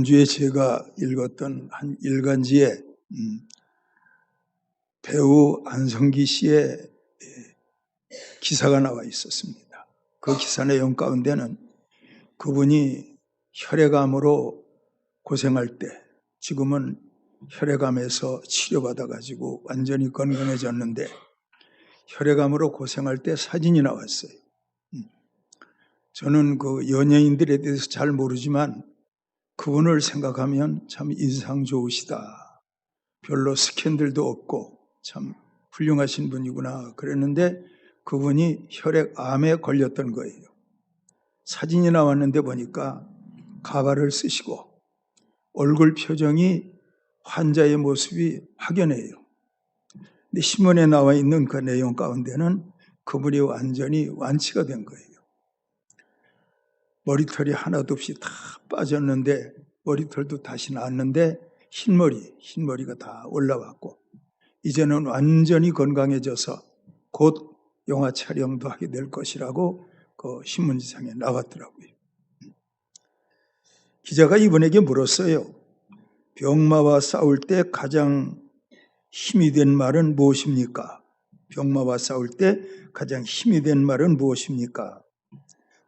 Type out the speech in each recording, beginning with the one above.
지난주에 제가 읽었던 한 일간지에 배우 안성기 씨의 기사가 나와 있었습니다. 그 기사 내용 가운데는 그분이 혈액암으로 고생할 때, 지금은 혈액암에서 치료받아가지고 완전히 건강해졌는데 혈액암으로 고생할 때 사진이 나왔어요. 저는 그 연예인들에 대해서 잘 모르지만 그분을 생각하면 참 인상 좋으시다. 별로 스캔들도 없고 참 훌륭하신 분이구나 그랬는데 그분이 혈액암에 걸렸던 거예요. 사진이 나왔는데 보니까 가발을 쓰시고 얼굴 표정이 환자의 모습이 확연해요. 근데 신문에 나와 있는 그 내용 가운데는 그분이 완전히 완치가 된 거예요. 머리털이 하나도 없이 다 빠졌는데 머리털도 다시 났는데 흰머리가 다 올라왔고 이제는 완전히 건강해져서 곧 영화 촬영도 하게 될 것이라고 그 신문지상에 나왔더라고요. 기자가 이분에게 물었어요. 병마와 싸울 때 가장 힘이 된 말은 무엇입니까? 병마와 싸울 때 가장 힘이 된 말은 무엇입니까?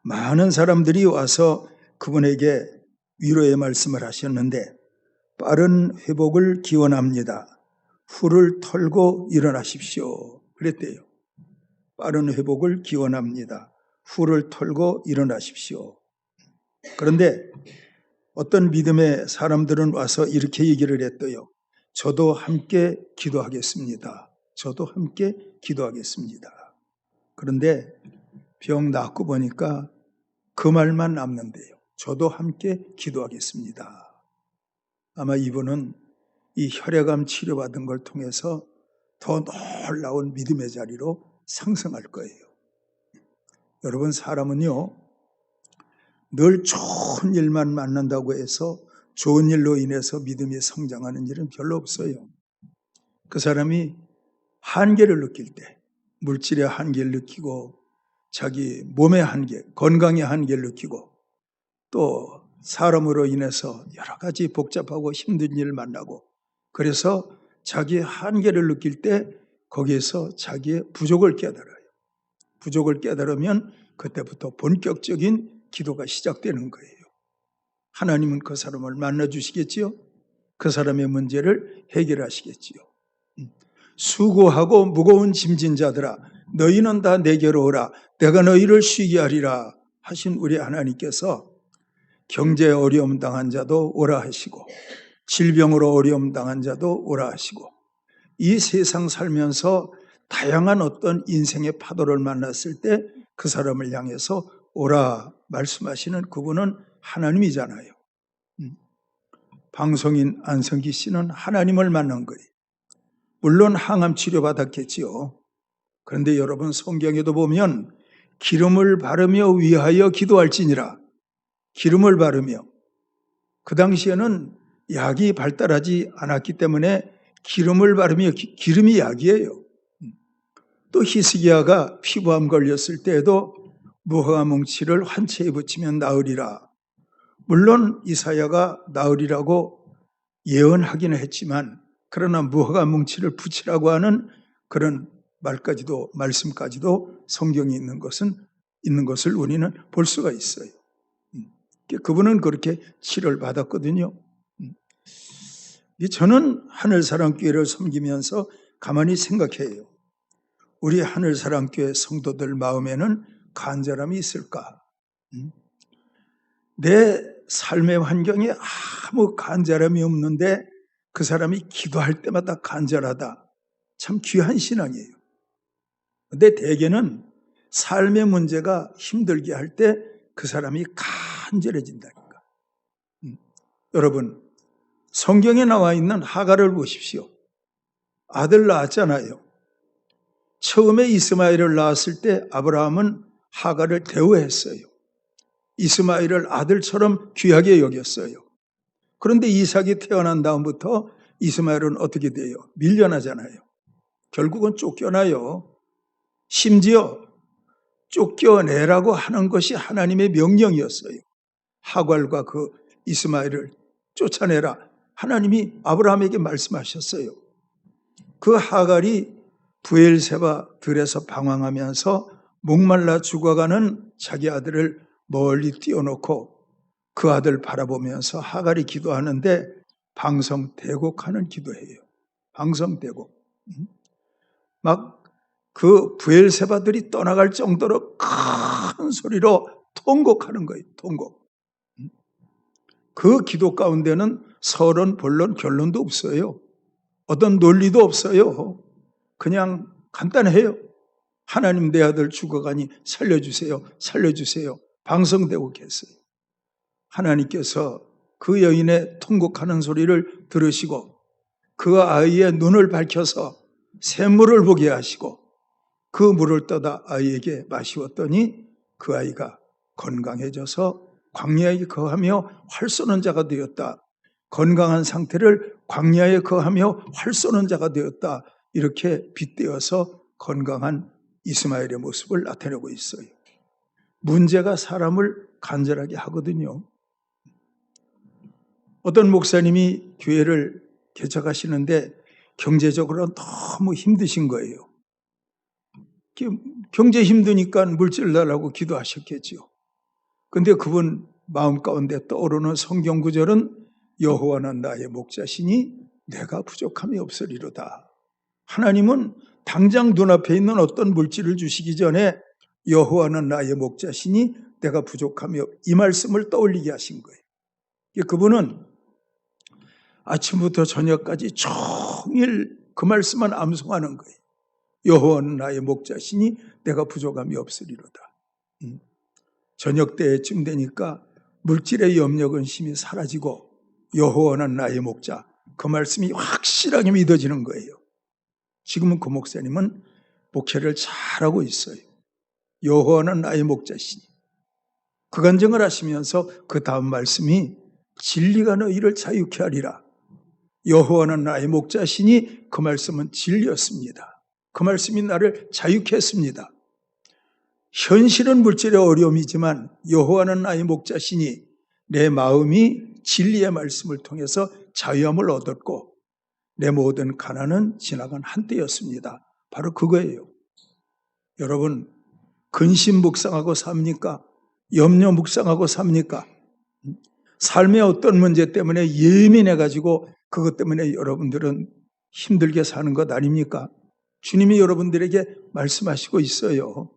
많은 사람들이 와서 그분에게 위로의 말씀을 하셨는데 빠른 회복을 기원합니다. 후를 털고 일어나십시오. 그랬대요. 빠른 회복을 기원합니다. 후를 털고 일어나십시오. 그런데 어떤 믿음의 사람들은 와서 이렇게 얘기를 했대요. 저도 함께 기도하겠습니다. 저도 함께 기도하겠습니다. 그런데 병 낫고 보니까 그 말만 남는데요. 저도 함께 기도하겠습니다. 아마 이분은 이 혈액암 치료받은 걸 통해서 더 놀라운 믿음의 자리로 상승할 거예요. 여러분, 사람은요, 늘 좋은 일만 만난다고 해서 좋은 일로 인해서 믿음이 성장하는 일은 별로 없어요. 그 사람이 한계를 느낄 때, 물질의 한계를 느끼고 자기 몸의 한계, 건강의 한계를 느끼고 또 사람으로 인해서 여러 가지 복잡하고 힘든 일을 만나고 그래서 자기의 한계를 느낄 때 거기에서 자기의 부족을 깨달아요. 부족을 깨달으면 그때부터 본격적인 기도가 시작되는 거예요. 하나님은 그 사람을 만나주시겠지요? 그 사람의 문제를 해결하시겠지요. 수고하고 무거운 짐진 자들아 너희는 다 내게로 오라 내가 너희를 쉬게 하리라 하신 우리 하나님께서 경제 어려움 당한 자도 오라 하시고 질병으로 어려움 당한 자도 오라 하시고 이 세상 살면서 다양한 어떤 인생의 파도를 만났을 때 그 사람을 향해서 오라 말씀하시는 그분은 하나님이잖아요. 방송인 안성기 씨는 하나님을 만난 거예요. 물론 항암 치료 받았겠지요. 그런데 여러분 성경에도 보면 기름을 바르며 위하여 기도할지니라 기름을 바르며 그 당시에는 약이 발달하지 않았기 때문에 기름을 바르며 기름이 약이에요. 또 히스기야가 피부암 걸렸을 때에도 무화과 뭉치를 환체에 붙이면 나으리라. 물론 이사야가 나으리라고 예언하기는 했지만 그러나 무화과 뭉치를 붙이라고 하는 그런 말씀까지도 성경에 있는 것을 우리는 볼 수가 있어요. 그분은 그렇게 치료를 받았거든요. 저는 하늘사랑교회를 섬기면서 가만히 생각해요. 우리 하늘사랑교회 성도들 마음에는 간절함이 있을까? 내 삶의 환경에 아무 간절함이 없는데 그 사람이 기도할 때마다 간절하다. 참 귀한 신앙이에요. 근데 대개는 삶의 문제가 힘들게 할 때 그 사람이 간절해진다니까. 여러분, 성경에 나와 있는 하갈을 보십시오. 아들 낳았잖아요. 처음에 이스마엘을 낳았을 때 아브라함은 하갈을 대우했어요. 이스마엘을 아들처럼 귀하게 여겼어요. 그런데 이삭이 태어난 다음부터 이스마엘은 어떻게 돼요? 밀려나잖아요. 결국은 쫓겨나요. 심지어 쫓겨내라고 하는 것이 하나님의 명령이었어요. 하갈과 그 이스마엘을 쫓아내라. 하나님이 아브라함에게 말씀하셨어요. 그 하갈이 브엘세바 들에서 방황하면서 목말라 죽어가는 자기 아들을 멀리 띄워놓고 그 아들 바라보면서 하갈이 기도하는데 방성대곡하는 기도해요. 방성대곡. 막 그 브엘세바들이 떠나갈 정도로 큰 소리로 통곡하는 거예요. 통곡. 그 기도 가운데는 서론, 본론, 결론도 없어요. 어떤 논리도 없어요. 그냥 간단해요. 하나님 내 아들 죽어가니 살려주세요. 살려주세요. 방성대곡했어요. 하나님께서 그 여인의 통곡하는 소리를 들으시고 그 아이의 눈을 밝혀서 샘물을 보게 하시고 그 물을 떠다 아이에게 마시웠더니 그 아이가 건강해져서 광야에 거하며 활 쏘는 자가 되었다. 건강한 상태를 광야에 거하며 활 쏘는 자가 되었다. 이렇게 빗대어서 건강한 이스마엘의 모습을 나타내고 있어요. 문제가 사람을 간절하게 하거든요. 어떤 목사님이 교회를 개척하시는데 경제적으로 너무 힘드신 거예요. 경제 힘드니까 물질 달라고 기도하셨겠죠. 근데 그분 마음 가운데 떠오르는 성경 구절은 여호와는 나의 목자시니 내가 부족함이 없으리로다. 하나님은 당장 눈앞에 있는 어떤 물질을 주시기 전에 여호와는 나의 목자시니 내가 부족함이 없, 이 말씀을 떠올리게 하신 거예요. 그분은 아침부터 저녁까지 종일 그 말씀만 암송하는 거예요. 여호와는 나의 목자시니 내가 부족함이 없으리로다. 저녁 때쯤 되니까 물질의 염려 근심이 사라지고 여호와는 나의 목자, 그 말씀이 확실하게 믿어지는 거예요. 지금은 그 목사님은 목회를 잘하고 있어요. 여호와는 나의 목자시니. 그 간증을 하시면서 그 다음 말씀이 진리가 너희를 자유케 하리라. 여호와는 나의 목자시니 그 말씀은 진리였습니다. 그 말씀이 나를 자유케 했습니다. 현실은 물질의 어려움이지만 여호와는 나의 목자시니 내 마음이 진리의 말씀을 통해서 자유함을 얻었고 내 모든 가난은 지나간 한때였습니다. 바로 그거예요. 여러분, 근심 묵상하고 삽니까? 염려 묵상하고 삽니까? 삶의 어떤 문제 때문에 예민해가지고 그것 때문에 여러분들은 힘들게 사는 것 아닙니까? 주님이 여러분들에게 말씀하시고 있어요.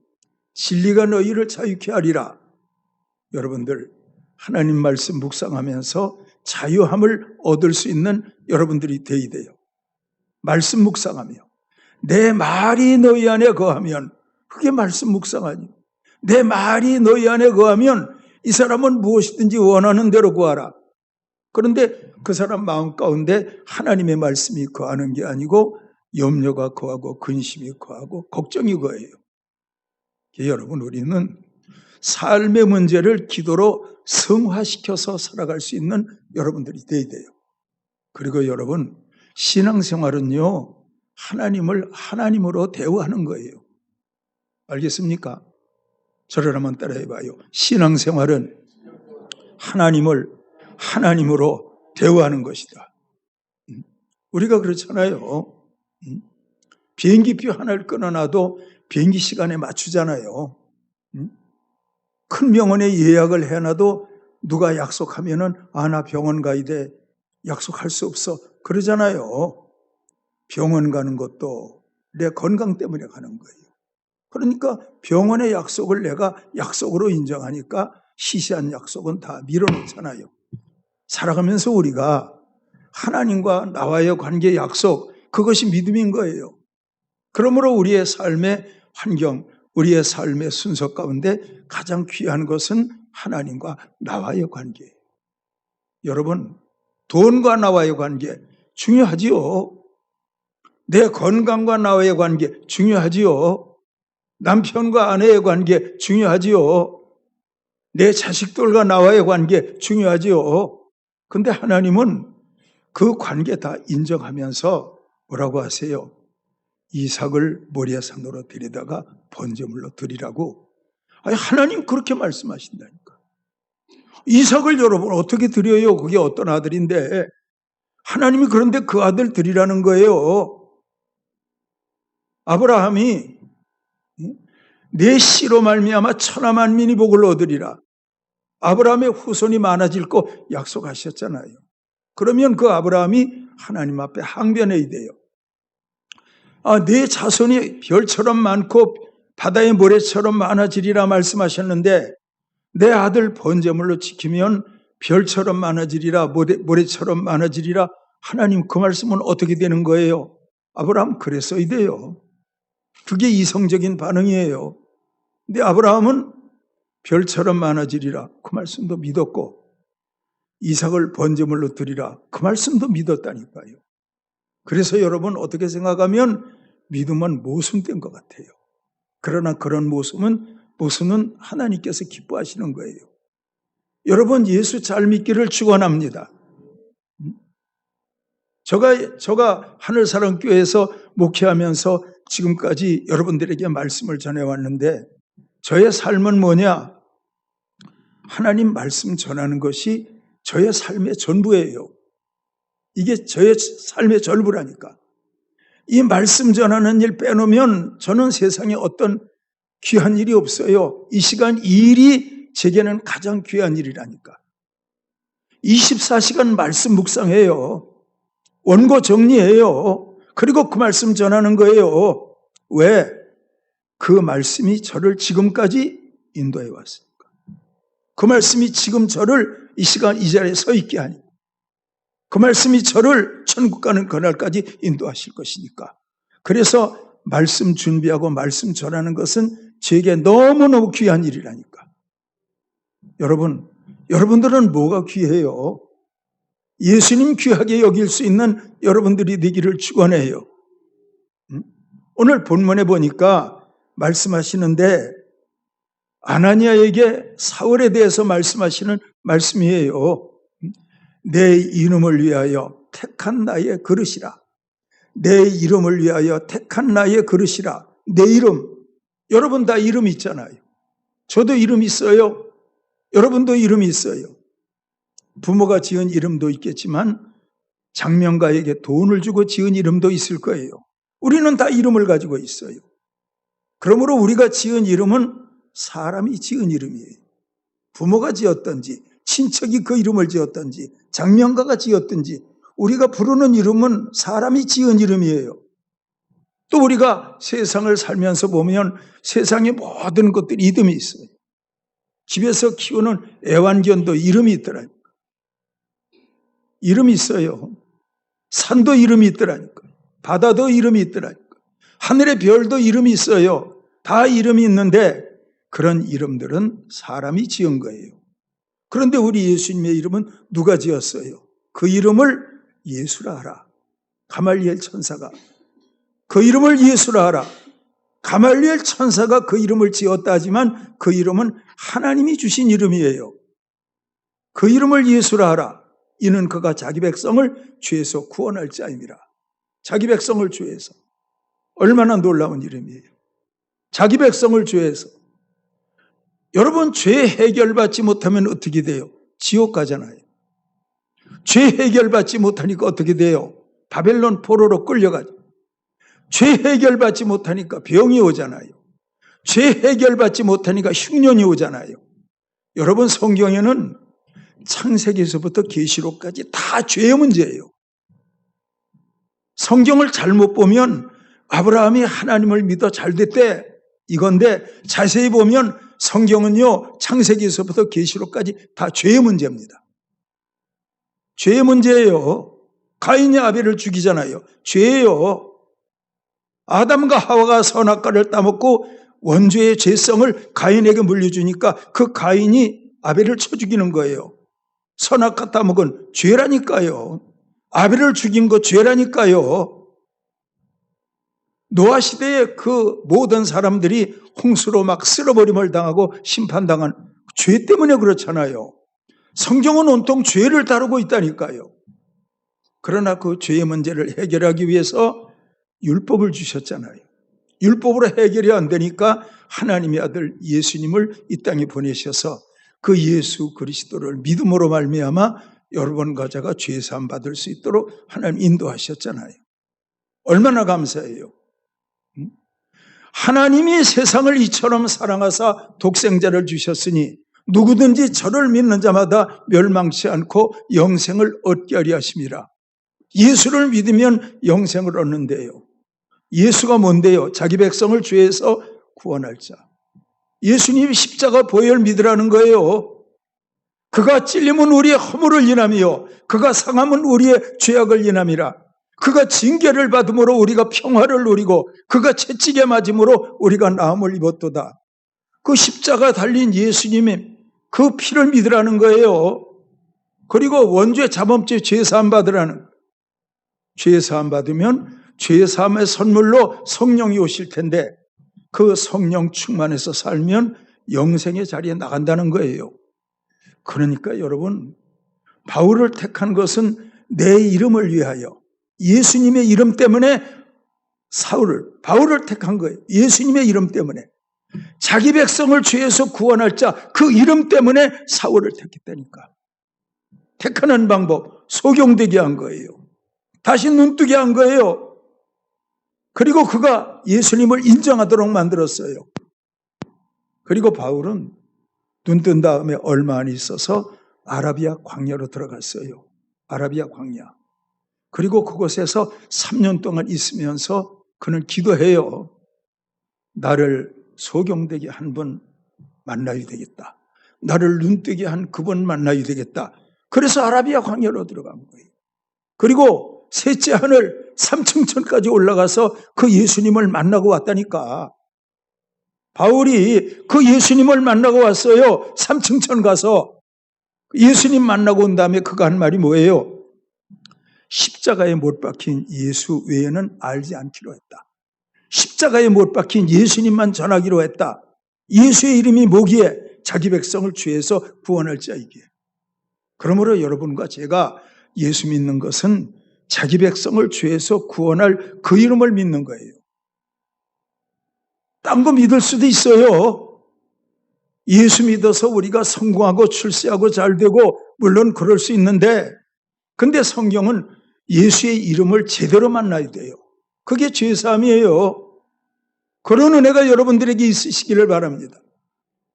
진리가 너희를 자유케 하리라. 여러분들 하나님 말씀 묵상하면서 자유함을 얻을 수 있는 여러분들이 되어야 돼요. 말씀 묵상하며 내 말이 너희 안에 거하면, 그게 말씀 묵상하니, 내 말이 너희 안에 거하면 이 사람은 무엇이든지 원하는 대로 구하라. 그런데 그 사람 마음 가운데 하나님의 말씀이 거하는 게 아니고 염려가 거하고 근심이 거하고 걱정이 거해요. 여러분, 우리는 삶의 문제를 기도로 성화시켜서 살아갈 수 있는 여러분들이 되어야 돼요. 그리고 여러분, 신앙생활은요, 하나님을 하나님으로 대우하는 거예요. 알겠습니까? 저를 한번 따라해봐요. 신앙생활은 하나님을 하나님으로 대우하는 것이다. 우리가 그렇잖아요. 비행기표 하나를 끊어놔도 비행기 시간에 맞추잖아요. 큰 병원에 예약을 해놔도 누가 약속하면은 나 병원 가야 돼. 약속할 수 없어. 그러잖아요. 병원 가는 것도 내 건강 때문에 가는 거예요. 그러니까 병원의 약속을 내가 약속으로 인정하니까 시시한 약속은 다 밀어놓잖아요. 살아가면서 우리가 하나님과 나와의 관계 약속, 그것이 믿음인 거예요. 그러므로 우리의 삶의 환경, 우리의 삶의 순서 가운데 가장 귀한 것은 하나님과 나와의 관계예요. 여러분, 돈과 나와의 관계 중요하지요. 내 건강과 나와의 관계 중요하지요. 남편과 아내의 관계 중요하지요. 내 자식들과 나와의 관계 중요하지요. 근데 하나님은 그 관계 다 인정하면서 뭐라고 하세요? 이삭을 모리아산으로 데려다가 번제물로 드리라고. 아니, 하나님 그렇게 말씀하신다니까. 이삭을 여러분 어떻게 드려요? 그게 어떤 아들인데. 하나님이 그런데 그 아들 드리라는 거예요. 아브라함이 내 씨로 말미암아 천하 만민이 복을 얻으리라. 아브라함의 후손이 많아질 거 약속하셨잖아요. 그러면 그 아브라함이 하나님 앞에 항변해야 돼요. 내 자손이 별처럼 많고 바다의 모래처럼 많아지리라 말씀하셨는데 내 아들 번제물로 지키면 별처럼 많아지리라, 모래처럼 많아지리라. 하나님 그 말씀은 어떻게 되는 거예요? 아브라함 그랬어야 돼요. 그게 이성적인 반응이에요. 근데 아브라함은 별처럼 많아지리라 그 말씀도 믿었고 이삭을 번제물로 드리라 그 말씀도 믿었다니까요. 그래서 여러분 어떻게 생각하면 믿음은 모순된 것 같아요. 그러나 그런 모순은 하나님께서 기뻐하시는 거예요. 여러분 예수 잘 믿기를 축원합니다. 제가 하늘사랑교회에서 목회하면서 지금까지 여러분들에게 말씀을 전해왔는데 저의 삶은 뭐냐? 하나님 말씀 전하는 것이 저의 삶의 전부예요. 이게 저의 삶의 전부라니까. 이 말씀 전하는 일 빼놓으면 저는 세상에 어떤 귀한 일이 없어요. 이 시간 이 일이 제게는 가장 귀한 일이라니까. 24시간 말씀 묵상해요. 원고 정리해요. 그리고 그 말씀 전하는 거예요. 왜? 그 말씀이 저를 지금까지 인도해 왔으니까. 그 말씀이 지금 저를 이 시간 이 자리에 서 있게 하니 그 말씀이 저를 천국 가는 그날까지 인도하실 것이니까. 그래서 말씀 준비하고 말씀 전하는 것은 제게 너무너무 귀한 일이라니까. 여러분들은 뭐가 귀해요? 예수님 귀하게 여길 수 있는 여러분들이 되기를 축원해요. 오늘 본문에 보니까 말씀하시는데 아나니아에게 사울에 대해서 말씀하시는 말씀이에요. 내 이름을 위하여 택한 나의 그릇이라. 내 이름을 위하여 택한 나의 그릇이라. 내 이름. 여러분 다 이름 있잖아요. 저도 이름 있어요. 여러분도 이름이 있어요. 부모가 지은 이름도 있겠지만 장명가에게 돈을 주고 지은 이름도 있을 거예요. 우리는 다 이름을 가지고 있어요. 그러므로 우리가 지은 이름은 사람이 지은 이름이에요. 부모가 지었든지 친척이 그 이름을 지었든지 장명가가 지었든지 우리가 부르는 이름은 사람이 지은 이름이에요. 또 우리가 세상을 살면서 보면 세상의 모든 것들이 이름이 있어요. 집에서 키우는 애완견도 이름이 있더라니까. 이름이 있어요. 산도 이름이 있더라니까. 바다도 이름이 있더라니까. 하늘의 별도 이름이 있어요. 다 이름이 있는데 그런 이름들은 사람이 지은 거예요. 그런데 우리 예수님의 이름은 누가 지었어요? 그 이름을 예수라 하라. 가말리엘 천사가 그 이름을 예수라 하라. 가말리엘 천사가 그 이름을 지었다 하지만 그 이름은 하나님이 주신 이름이에요. 그 이름을 예수라 하라. 이는 그가 자기 백성을 죄에서 구원할 자임이라. 자기 백성을 죄에서. 얼마나 놀라운 이름이에요. 자기 백성을 죄에서. 여러분 죄 해결받지 못하면 어떻게 돼요? 지옥 가잖아요. 죄 해결받지 못하니까 어떻게 돼요? 바벨론 포로로 끌려가죠. 죄 해결받지 못하니까 병이 오잖아요. 죄 해결받지 못하니까 흉년이 오잖아요. 여러분 성경에는 창세기에서부터 계시록까지 다 죄의 문제예요. 성경을 잘못 보면 아브라함이 하나님을 믿어 잘 됐대 이건데 자세히 보면 성경은요 창세기에서부터 계시록까지 다 죄의 문제입니다. 죄의 문제예요. 가인이 아벨을 죽이잖아요. 죄예요. 아담과 하와가 선악과를 따먹고 원죄의 죄성을 가인에게 물려주니까 그 가인이 아벨을 쳐 죽이는 거예요. 선악과 따먹은 죄라니까요. 아벨을 죽인 거 죄라니까요. 노아 시대에 그 모든 사람들이 홍수로 막 쓸어버림을 당하고 심판당한 죄 때문에 그렇잖아요. 성경은 온통 죄를 다루고 있다니까요. 그러나 그 죄의 문제를 해결하기 위해서 율법을 주셨잖아요. 율법으로 해결이 안 되니까 하나님의 아들 예수님을 이 땅에 보내셔서 그 예수 그리스도를 믿음으로 말미암아 여러분과 제가 죄 사함 받을 수 있도록 하나님 인도하셨잖아요. 얼마나 감사해요. 하나님이 세상을 이처럼 사랑하사 독생자를 주셨으니 누구든지 저를 믿는 자마다 멸망치 않고 영생을 얻게 하려 하심이라. 예수를 믿으면 영생을 얻는데요. 예수가 뭔데요? 자기 백성을 죄에서 구원할 자. 예수님이 십자가 보혈 믿으라는 거예요. 그가 찔림은 우리의 허물을 인하며 그가 상함은 우리의 죄악을 인함이라. 그가 징계를 받음으로 우리가 평화를 누리고 그가 채찍에 맞음으로 우리가 나음을 입었도다. 그 십자가 달린 예수님의 그 피를 믿으라는 거예요. 그리고 원죄 자범죄 죄사함 받으라는. 죄사함 받으면 죄사함의 선물로 성령이 오실 텐데 그 성령 충만해서 살면 영생의 자리에 나간다는 거예요. 그러니까 여러분, 바울을 택한 것은 내 이름을 위하여, 예수님의 이름 때문에 바울을 택한 거예요. 예수님의 이름 때문에. 자기 백성을 죄에서 구원할 자, 그 이름 때문에 사울을 택했다니까. 택하는 방법, 소경되게 한 거예요. 다시 눈뜨게 한 거예요. 그리고 그가 예수님을 인정하도록 만들었어요. 그리고 바울은 눈 뜬 다음에 얼마 안 있어서 아라비아 광야로 들어갔어요. 아라비아 광야. 그리고 그곳에서 3년 동안 있으면서 그는 기도해요. 나를 소경되게 한 분 만나야 되겠다. 나를 눈뜨게 한 그분 만나야 되겠다. 그래서 아라비아 광야로 들어간 거예요. 그리고 셋째 하늘 3층천까지 올라가서 그 예수님을 만나고 왔다니까. 바울이 그 예수님을 만나고 왔어요. 3층천 가서. 예수님 만나고 온 다음에 그가 한 말이 뭐예요? 십자가에 못 박힌 예수 외에는 알지 않기로 했다. 십자가에 못 박힌 예수님만 전하기로 했다. 예수의 이름이 뭐기에? 자기 백성을 죄에서 구원할 자이기에. 그러므로 여러분과 제가 예수 믿는 것은 자기 백성을 죄에서 구원할 그 이름을 믿는 거예요. 딴 거 믿을 수도 있어요. 예수 믿어서 우리가 성공하고 출세하고 잘 되고 물론 그럴 수 있는데, 근데 성경은 예수의 이름을 제대로 만나야 돼요. 그게 죄사함이에요. 그런 은혜가 여러분들에게 있으시기를 바랍니다.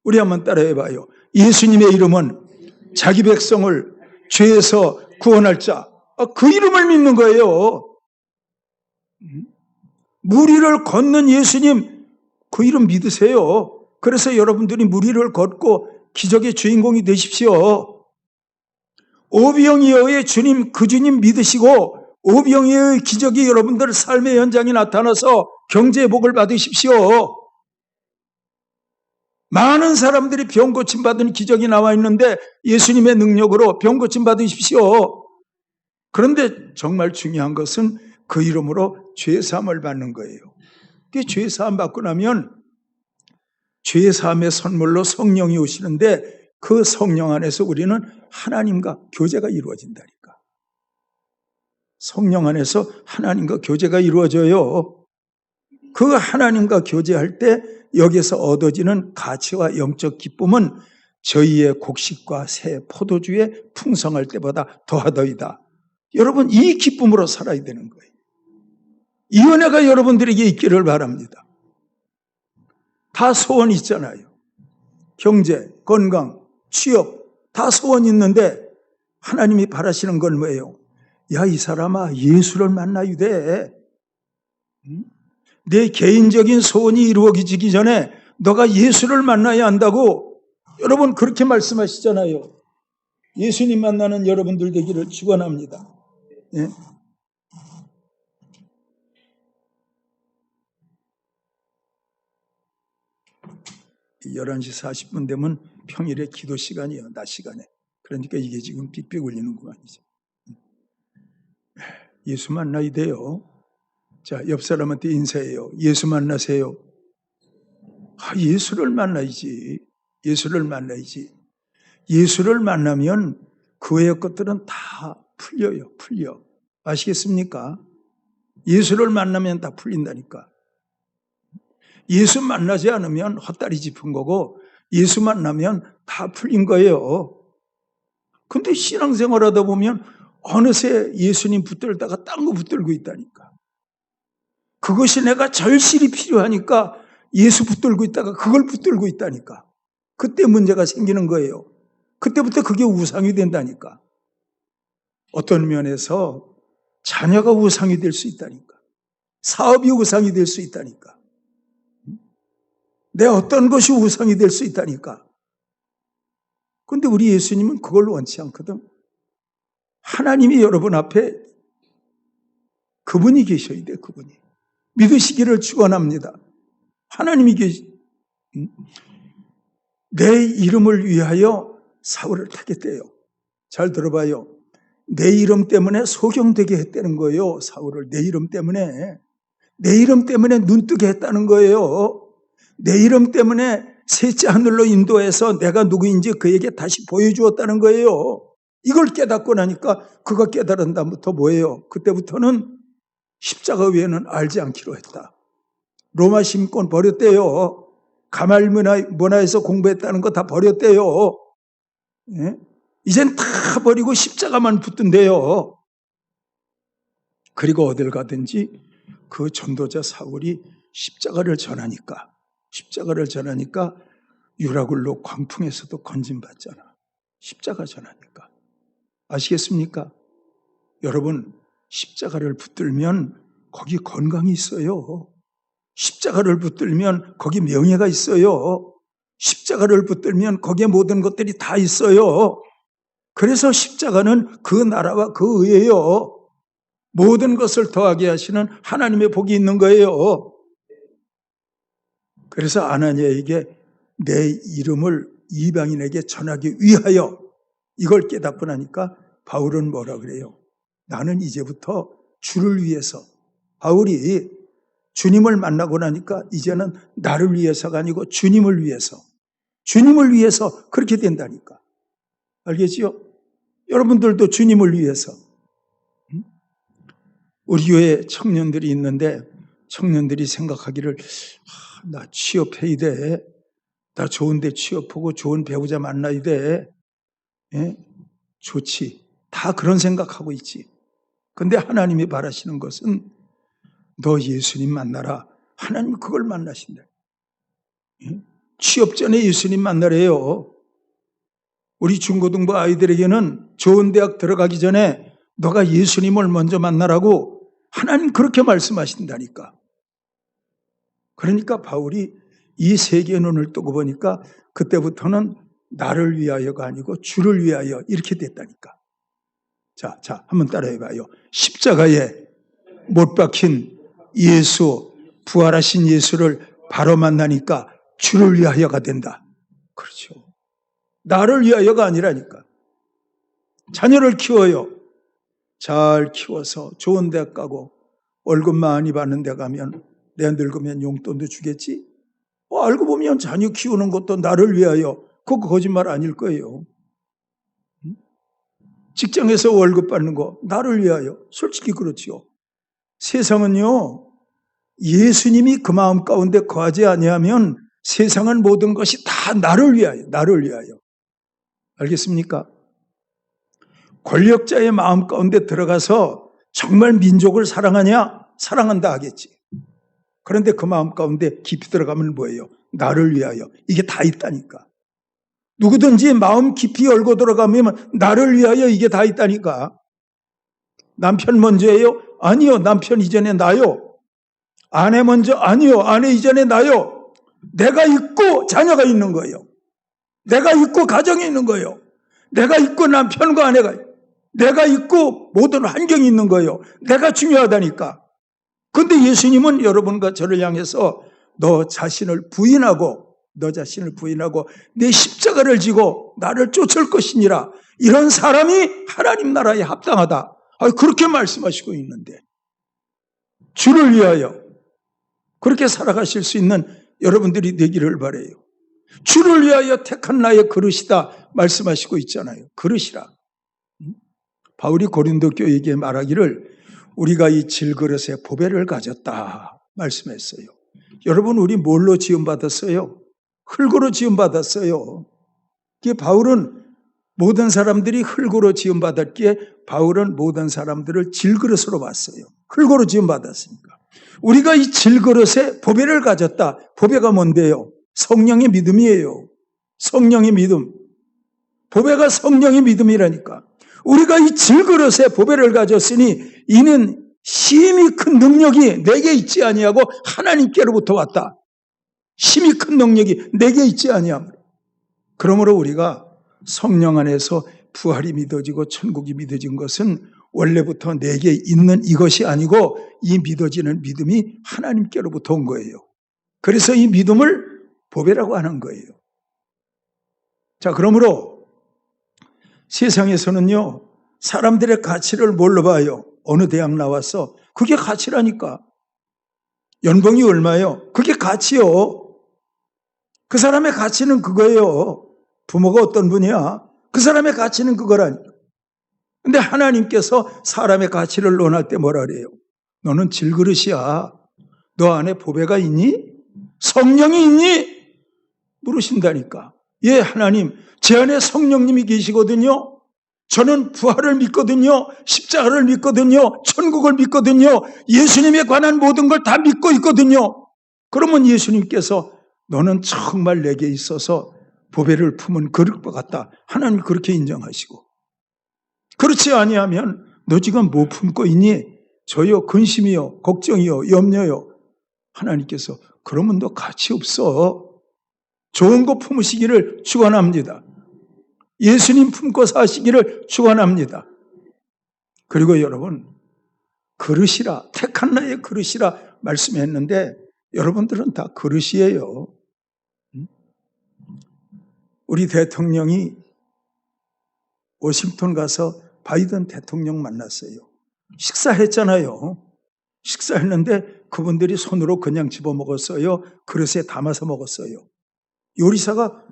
우리 한번 따라해봐요. 예수님의 이름은 자기 백성을 죄에서 구원할 자, 그 이름을 믿는 거예요. 무리를 걷는 예수님, 그 이름 믿으세요. 그래서 여러분들이 무리를 걷고 기적의 주인공이 되십시오. 오병이어의 주님, 그 주님 믿으시고 오병이어의 기적이 여러분들 삶의 현장에 나타나서 경제의 복을 받으십시오. 많은 사람들이 병 고침 받은 기적이 나와 있는데 예수님의 능력으로 병 고침 받으십시오. 그런데 정말 중요한 것은 그 이름으로 죄사함을 받는 거예요. 죄사함 받고 나면 죄사함의 선물로 성령이 오시는데 그 성령 안에서 우리는 하나님과 교제가 이루어진다니까. 성령 안에서 하나님과 교제가 이루어져요. 그 하나님과 교제할 때 여기서 얻어지는 가치와 영적 기쁨은 저희의 곡식과 새 포도주에 풍성할 때보다 더하더이다. 여러분, 이 기쁨으로 살아야 되는 거예요. 이 은혜가 여러분들에게 있기를 바랍니다. 다 소원 있잖아요. 경제, 건강, 취업 다 소원 있는데 하나님이 바라시는 건 뭐예요? 야, 이 사람아, 예수를 만나야 돼. 내 개인적인 소원이 이루어지기 전에 너가 예수를 만나야 한다고 여러분 그렇게 말씀하시잖아요. 예수님 만나는 여러분들 되기를 축원합니다. 예. 11시 40분 되면 평일에 기도 시간이에요. 낮 시간에. 그러니까 이게 지금 삑삑 울리는구만 이제. 예수 만나야 돼요. 자, 옆 사람한테 인사해요. 예수 만나세요. 예수를 만나야지. 예수를 만나야지. 예수를 만나면 그 외의 것들은 다 풀려요. 풀려. 아시겠습니까? 예수를 만나면 다 풀린다니까. 예수 만나지 않으면 헛다리 짚은 거고, 예수 만나면 다 풀린 거예요. 근데 신앙생활 하다 보면 어느새 예수님 붙들다가 딴 거 붙들고 있다니까. 그것이 내가 절실히 필요하니까 예수 붙들고 있다가 그걸 붙들고 있다니까. 그때 문제가 생기는 거예요. 그때부터 그게 우상이 된다니까. 어떤 면에서 자녀가 우상이 될 수 있다니까. 사업이 우상이 될 수 있다니까. 내 어떤 것이 우상이 될 수 있다니까. 그런데 우리 예수님은 그걸 원치 않거든. 하나님이 여러분 앞에 그분이 계셔야 돼, 그분이. 믿으시기를 축원합니다. 하나님이 내 이름을 위하여 사울을 택했대요. 잘 들어봐요. 내 이름 때문에 소경되게 했다는 거예요. 사울을 내 이름 때문에. 내 이름 때문에 눈뜨게 했다는 거예요. 내 이름 때문에 셋째 하늘로 인도해서 내가 누구인지 그에게 다시 보여주었다는 거예요. 이걸 깨닫고 나니까 그가 깨달은 다음부터 뭐예요? 그때부터는 십자가 외에는 알지 않기로 했다. 로마 신권 버렸대요. 가말 문화에서 공부했다는 거 다 버렸대요. 예? 이젠 다 버리고 십자가만 붙든대요. 그리고 어딜 가든지 그 전도자 사울이 십자가를 전하니까 유라굴로 광풍에서도 건진받잖아. 십자가 전하니까. 아시겠습니까? 여러분, 십자가를 붙들면 거기 건강이 있어요. 십자가를 붙들면 거기 명예가 있어요. 십자가를 붙들면 거기에 모든 것들이 다 있어요. 그래서 십자가는 그 나라와 그 의예요. 모든 것을 더하게 하시는 하나님의 복이 있는 거예요. 그래서 아나니아에게 내 이름을 이방인에게 전하기 위하여 이걸 깨닫고 나니까 바울은 뭐라 그래요? 나는 이제부터 주를 위해서, 바울이 주님을 만나고 나니까 이제는 나를 위해서가 아니고 주님을 위해서 그렇게 된다니까. 알겠지요? 여러분들도 주님을 위해서. 우리 교회에 청년들이 있는데 청년들이 생각하기를 나 취업해야 돼. 나 좋은 데 취업하고 좋은 배우자 만나야 돼. 예? 좋지. 다 그런 생각하고 있지. 근데 하나님이 바라시는 것은 너 예수님 만나라. 하나님이 그걸 만나신다. 예? 취업 전에 예수님 만나래요. 우리 중고등부 아이들에게는 좋은 대학 들어가기 전에 너가 예수님을 먼저 만나라고 하나님 그렇게 말씀하신다니까. 그러니까 바울이 이 세계의 눈을 뜨고 보니까 그때부터는 나를 위하여가 아니고 주를 위하여 이렇게 됐다니까. 자, 한번 따라해봐요. 십자가에 못 박힌 예수, 부활하신 예수를 바로 만나니까 주를 위하여가 된다. 그렇죠. 나를 위하여가 아니라니까. 자녀를 키워요. 잘 키워서 좋은 데 가고 월급 많이 받는 데 가면 내가 늙으면 용돈도 주겠지? 알고 보면 자녀 키우는 것도 나를 위하여. 그거 거짓말 아닐 거예요. 직장에서 월급 받는 거 나를 위하여. 솔직히 그렇지요. 세상은요, 예수님이 그 마음 가운데 거하지 아니하면 세상은 모든 것이 다 나를 위하여. 알겠습니까? 권력자의 마음 가운데 들어가서 정말 민족을 사랑하냐? 사랑한다 하겠지. 그런데 그 마음 가운데 깊이 들어가면 뭐예요? 나를 위하여. 이게 다 있다니까. 누구든지 마음 깊이 열고 들어가면 나를 위하여 이게 다 있다니까. 남편 먼저예요? 아니요. 남편 이전에 나요. 아내 먼저? 아니요. 아내 이전에 나요. 내가 있고 자녀가 있는 거예요. 내가 있고 가정이 있는 거예요. 내가 있고 남편과 아내가, 내가 있고 모든 환경이 있는 거예요. 내가 중요하다니까. 그런데 예수님은 여러분과 저를 향해서 너 자신을 부인하고 내 십자가를 지고 나를 쫓을 것이니라. 이런 사람이 하나님 나라에 합당하다. 그렇게 말씀하시고 있는데 주를 위하여 그렇게 살아가실 수 있는 여러분들이 되기를 바라요. 주를 위하여 택한 나의 그릇이다 말씀하시고 있잖아요. 그릇이라. 바울이 고린도 교회에게 말하기를 우리가 이 질그릇에 보배를 가졌다 말씀했어요. 여러분, 우리 뭘로 지음받았어요? 흙으로 지음받았어요. 바울은 모든 사람들이 흙으로 지음받았기에 바울은 모든 사람들을 질그릇으로 봤어요. 흙으로 지음받았으니까. 우리가 이 질그릇에 보배를 가졌다. 보배가 뭔데요? 성령의 믿음이에요. 성령의 믿음. 보배가 성령의 믿음이라니까. 우리가 이 질그릇에 보배를 가졌으니 이는 심히 큰 능력이 내게 있지 아니하고 하나님께로부터 왔다. 심히 큰 능력이 내게 있지 아니하므로. 그러므로 우리가 성령 안에서 부활이 믿어지고 천국이 믿어진 것은 원래부터 내게 있는 이것이 아니고 이 믿어지는 믿음이 하나님께로부터 온 거예요. 그래서 이 믿음을 보배라고 하는 거예요. 자, 그러므로 세상에서는요, 사람들의 가치를 뭘로 봐요? 어느 대학 나와서 그게 가치라니까. 연봉이 얼마요? 그게 가치요. 그 사람의 가치는 그거예요. 부모가 어떤 분이야? 그 사람의 가치는 그거라니까. 근데 하나님께서 사람의 가치를 논할 때 뭐라 그래요? 너는 질그릇이야. 너 안에 보배가 있니? 성령이 있니? 물으신다니까. 예, 하나님, 제 안에 성령님이 계시거든요. 저는 부활을 믿거든요. 십자가를 믿거든요. 천국을 믿거든요. 예수님에 관한 모든 걸 다 믿고 있거든요. 그러면 예수님께서 너는 정말 내게 있어서 보배를 품은 그릇과 같다. 하나님 그렇게 인정하시고. 그렇지 아니하면 너 지금 뭐 품고 있니? 저요, 근심이요, 걱정이요, 염려요. 하나님께서 그러면 너 가치 없어. 좋은 거 품으시기를 축원합니다. 예수님 품고 사시기를 축원합니다. 그리고 여러분, 그릇이라, 택한 나의 그릇이라 말씀했는데 여러분들은 다 그릇이에요. 우리 대통령이 워싱턴 가서 바이든 대통령 만났어요. 식사했잖아요. 식사했는데 그분들이 손으로 그냥 집어먹었어요. 그릇에 담아서 먹었어요. 요리사가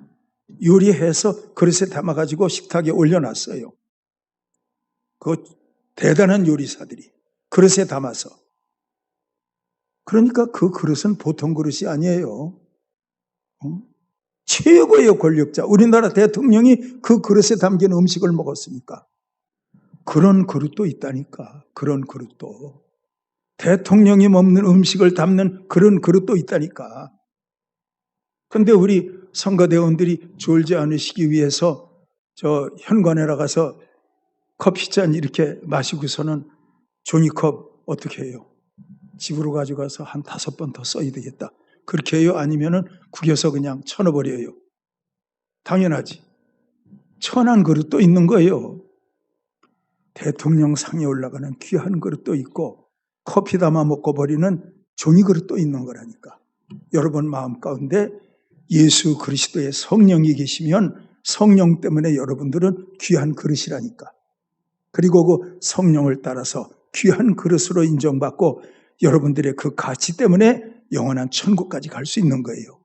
요리해서 그릇에 담아가지고 식탁에 올려놨어요. 그 대단한 요리사들이 그릇에 담아서. 그러니까 그 그릇은 보통 그릇이 아니에요. 최고의 권력자, 우리나라 대통령이 그 그릇에 담긴 음식을 먹었으니까. 그런 그릇도 있다니까. 그런 그릇도. 대통령이 먹는 음식을 담는 그런 그릇도 있다니까. 그런데 우리 성가대원들이 졸지 않으시기 위해서 저 현관에 나가서 커피잔 이렇게 마시고서는 종이컵 어떻게 해요? 집으로 가져가서 한 5번 더 써야 되겠다. 그렇게 해요? 아니면은 구겨서 그냥 쳐넣어버려요? 당연하지. 천한 그릇도 있는 거예요. 대통령 상에 올라가는 귀한 그릇도 있고 커피 담아 먹고 버리는 종이 그릇도 있는 거라니까. 여러분 마음 가운데 예수 그리스도의 성령이 계시면 성령 때문에 여러분들은 귀한 그릇이라니까. 그리고 그 성령을 따라서 귀한 그릇으로 인정받고 여러분들의 그 가치 때문에 영원한 천국까지 갈 수 있는 거예요.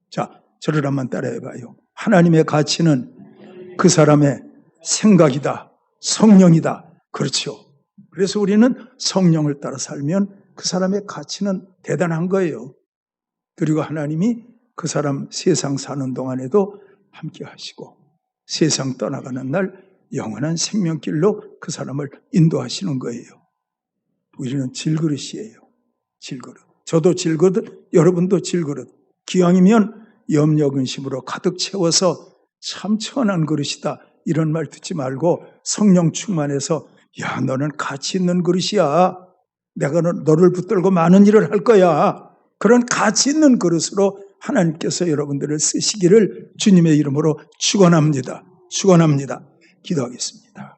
자, 저를 한번 따라해봐요. 하나님의 가치는 그 사람의 생각이다. 성령이다. 그렇죠. 그래서 우리는 성령을 따라 살면 그 사람의 가치는 대단한 거예요. 그리고 하나님이 그 사람 세상 사는 동안에도 함께 하시고 세상 떠나가는 날 영원한 생명길로 그 사람을 인도하시는 거예요. 우리는 질그릇이에요. 질그릇. 저도 질그릇, 여러분도 질그릇. 기왕이면 염려 근심으로 가득 채워서 참 천한 그릇이다. 이런 말 듣지 말고 성령 충만해서 야, 너는 가치 있는 그릇이야. 내가 너를 붙들고 많은 일을 할 거야. 그런 가치 있는 그릇으로 하나님께서 여러분들을 쓰시기를 주님의 이름으로 축원합니다. 축원합니다. 기도하겠습니다.